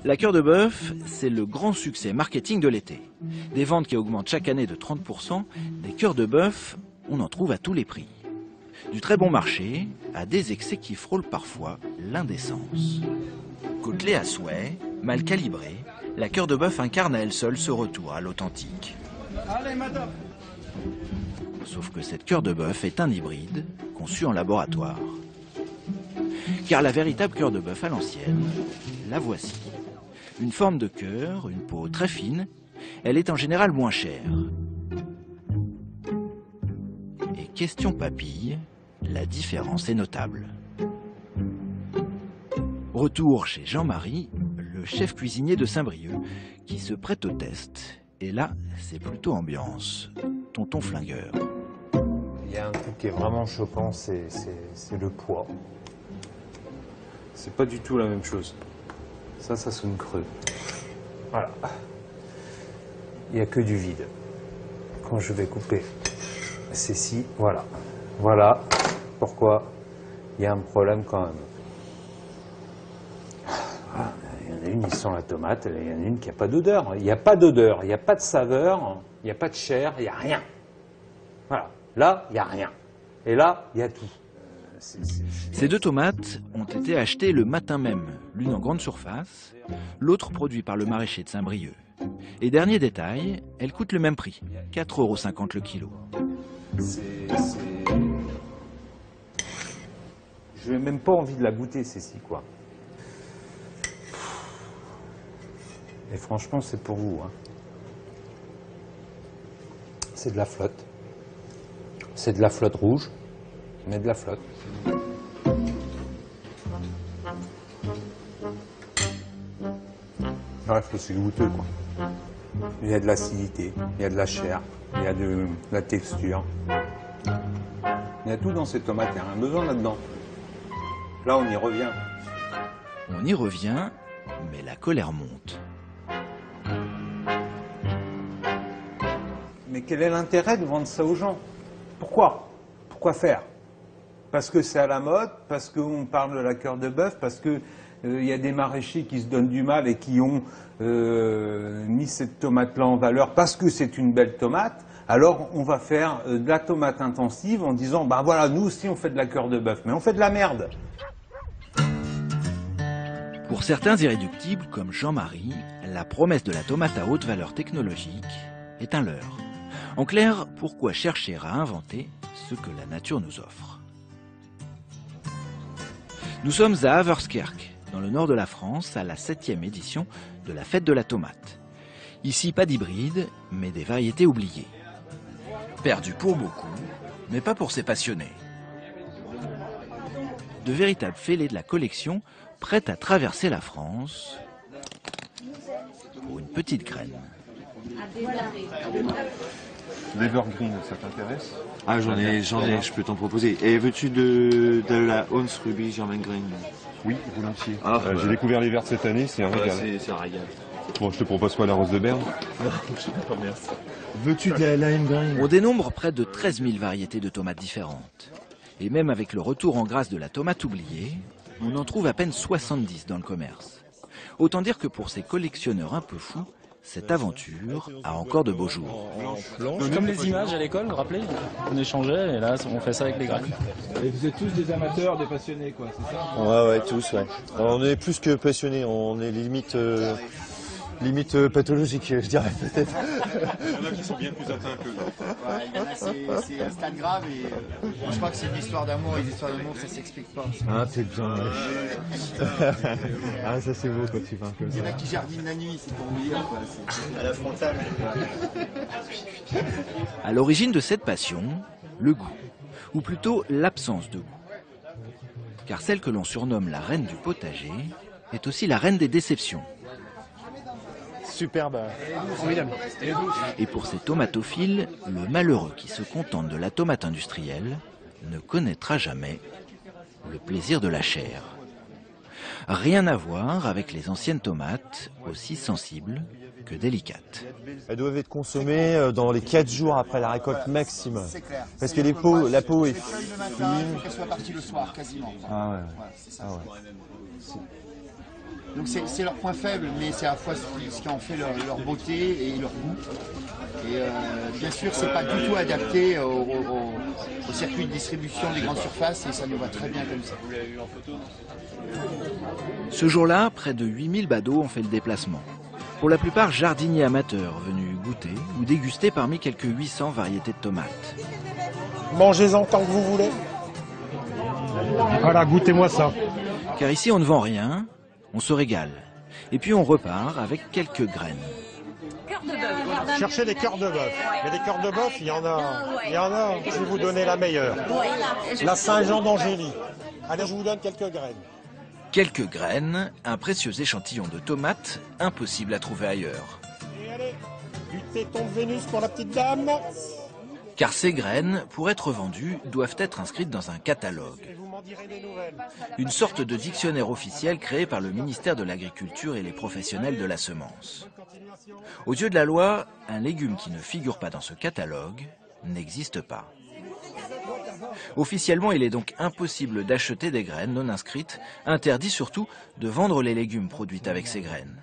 La cœur de bœuf, c'est le grand succès marketing de l'été. Des ventes qui augmentent chaque année de 30%, des cœurs de bœuf, on en trouve à tous les prix. Du très bon marché à des excès qui frôlent parfois l'indécence. Côtelée à souhait, mal calibrée, la cœur de bœuf incarne à elle seule ce retour à l'authentique. Sauf que cette cœur de bœuf est un hybride conçu en laboratoire. Car la véritable cœur de bœuf à l'ancienne, la voici. Une forme de cœur, une peau très fine, elle est en général moins chère. Et question papille, la différence est notable. Retour chez Jean-Marie, le chef cuisinier de Saint-Brieuc, qui se prête au test. Et là, c'est plutôt ambiance. Tonton flingueur. Il y a un truc qui est vraiment choquant, c'est le poids. C'est pas du tout la même chose. Ça sonne creux. Voilà. Il n'y a que du vide. Quand je vais couper ceci, voilà. Voilà pourquoi il y a un problème quand même. Ah, il y en a une, ils sentent la tomate, il y en a une qui n'a pas d'odeur. Il n'y a pas d'odeur, il n'y a pas de saveur, il n'y a pas de chair, il n'y a rien. Voilà. Là, il n'y a rien. Et là, il y a tout. Ces deux tomates ont été achetées le matin même, l'une en grande surface, l'autre produite par le maraîcher de Saint-Brieuc. Et dernier détail, elles coûtent le même prix, 4,50 € le kilo. Je n'ai même pas envie de la goûter, celle-ci, quoi. Et franchement, c'est pour vous. Hein. C'est de la flotte. C'est de la flotte rouge, mais de la flotte. Bref, c'est goûteux, quoi. Il y a de l'acidité, il y a de la chair, il y a de la texture. Il y a tout dans ces tomates, il n'y a rien besoin là-dedans. Là, on y revient. On y revient, mais la colère monte. Mais quel est l'intérêt de vendre ça aux gens? Pourquoi? Pourquoi faire? Parce que c'est à la mode, parce qu'on parle de la cœur de bœuf, parce que y a des maraîchers qui se donnent du mal et qui ont mis cette tomate-là en valeur parce que c'est une belle tomate. Alors on va faire de la tomate intensive en disant, ben voilà, nous aussi on fait de la cœur de bœuf, mais on fait de la merde. Pour certains irréductibles comme Jean-Marie, la promesse de la tomate à haute valeur technologique est un leurre. En clair, pourquoi chercher à inventer ce que la nature nous offre? Nous sommes à Haverskerk, dans le nord de la France, à la 7e édition de la fête de la tomate. Ici, pas d'hybride, mais des variétés oubliées. Perdues pour beaucoup, mais pas pour ses passionnés. De véritables fêlés de la collection, prêtes à traverser la France pour une petite graine. L'Evergreen, ça t'intéresse? Ah, j'en ai, je peux t'en proposer. Et veux-tu de la Hans Ruby German Green? Oui, volontiers. Ah, j'ai découvert les vertes cette année, c'est un régal. C'est un régal. Bon, je te propose quoi, la rose de Berne? Veux-tu de la Lime Green? On dénombre près de 13 000 variétés de tomates différentes. Et même avec le retour en grâce de la tomate oubliée, on en trouve à peine 70 dans le commerce. Autant dire que pour ces collectionneurs un peu fous, cette aventure a encore de beaux jours. Comme les images à l'école, vous vous rappelez? On échangeait et là on fait ça avec les graines. Et vous êtes tous des amateurs, des passionnés, quoi, c'est ça? Ouais, tous, ouais. On est plus que passionnés, on est limite pathologique, je dirais peut-être. Il y en a qui sont bien plus atteints que d'autres. Ouais, il y en a, c'est un stade grave et je crois que c'est une histoire d'amour, et l'histoire d'amour ça s'explique pas. Ah, c'est bien. Ah, ça c'est beau quand tu parles comme ça. Il y en a qui jardinent la nuit, c'est pour vous dire, quoi. C'est à la frontale. À l'origine de cette passion, le goût, ou plutôt l'absence de goût. Car celle que l'on surnomme la reine du potager est aussi la reine des déceptions. Superbe. Et pour ces tomatophiles, le malheureux qui se contente de la tomate industrielle ne connaîtra jamais le plaisir de la chair. Rien à voir avec les anciennes tomates, aussi sensibles que délicates. Elles doivent être consommées dans les 4 jours après la récolte maximum. C'est clair. Parce que la peau est fine. Le matin, il faut qu'elle soit partie le soir, quasiment. Ah ouais. Ouais, c'est ça. Ah ouais. Donc c'est leur point faible, mais c'est à la fois ce qui en fait leur beauté et leur goût. Et bien sûr, c'est pas du tout adapté au circuit de distribution des grandes surfaces et ça nous va très bien comme ça. Ce jour-là, près de 8000 badauds ont fait le déplacement. Pour la plupart jardiniers amateurs venus goûter ou déguster parmi quelques 800 variétés de tomates. Mangez-en tant que vous voulez. Voilà, goûtez-moi ça. Car ici on ne vend rien, on se régale. Et puis on repart avec quelques graines. Cherchez des cœurs de bœuf. Mais des cœurs de bœuf, il y en a. Je vais vous donner la meilleure. La Saint-Jean d'Angély. Allez, je vous donne quelques graines. Quelques graines, un précieux échantillon de tomates, impossible à trouver ailleurs. Et allez, du téton de Vénus pour la petite dame. Car ces graines, pour être vendues, doivent être inscrites dans un catalogue. Et vous m'en direz des nouvelles. Une sorte de dictionnaire officiel créé par le ministère de l'Agriculture et les professionnels de la semence. Aux yeux de la loi, un légume qui ne figure pas dans ce catalogue n'existe pas. Officiellement, il est donc impossible d'acheter des graines non inscrites, interdit surtout de vendre les légumes produits avec ces graines.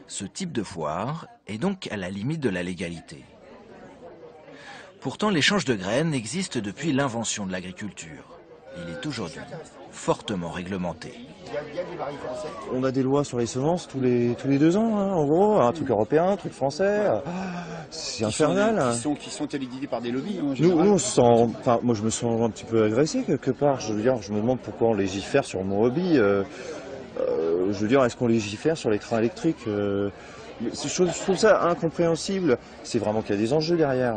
Ce type de foire est donc à la limite de la légalité. Pourtant, l'échange de graines existe depuis l'invention de l'agriculture. Il est aujourd'hui fortement réglementé. On a des lois sur les semences tous les 2 ans, hein, en gros, un truc européen, un truc français. C'est infernal. Qui sont téléguidés par des lobbies. Nous on se sent, enfin, moi je me sens un petit peu agressé quelque part. Je veux dire, je me demande pourquoi on légifère sur mon hobby. Je veux dire, est-ce qu'on légifère sur les trains électriques? Je trouve ça incompréhensible. C'est vraiment qu'il y a des enjeux derrière.